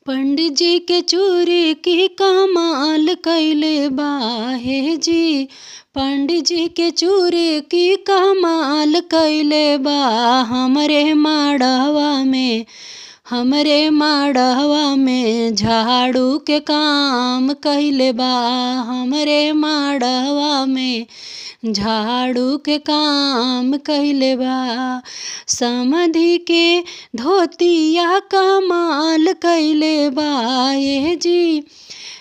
पंडित जी के चूरी की कमाल कइले बा हे जी। पंडित जी के चूरी की कमाल कइले बा। हमरे माड़वा में झाड़ू के काम कइले बा। हमरे माड़वा में झाड़ू के काम कइले बा। समधी के धोतिया कमाल कइले बा ये जी।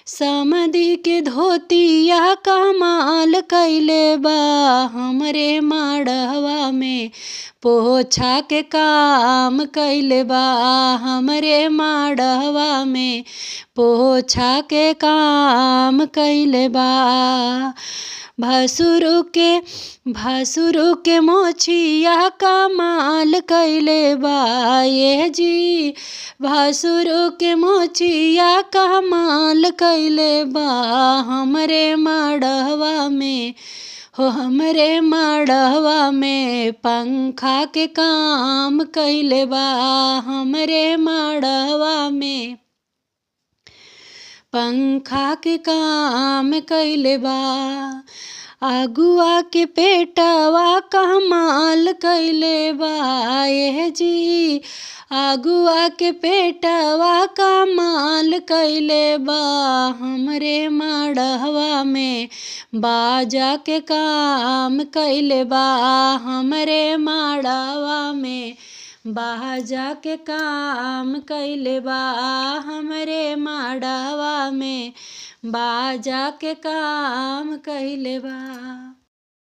समधी के धोतिया कमाल कइले बा। हमरे माड़वा में पोछा के काम कइले बा। हमरे माड़वा में पोछा के काम कइले बा। भसुरु के मोछिया कमाल कइले बा ये जी। भसुरु के मोछिया कमाल कइले बा। हमरे माड़वा में पंखा के काम कइले बा। हमरे माड़वा में पंखा के काम कइले बा। अगुआ के पेटवा कमाल कइले बा ये जी। अगुआ के पेटवा कमाल कइले बा। हमरे माड़वा में बाजा के काम कइले बा। हमरे माड़वा में बाजा के काम कइले बा। हमरे माड़वा में बाजा के काम कइले बा।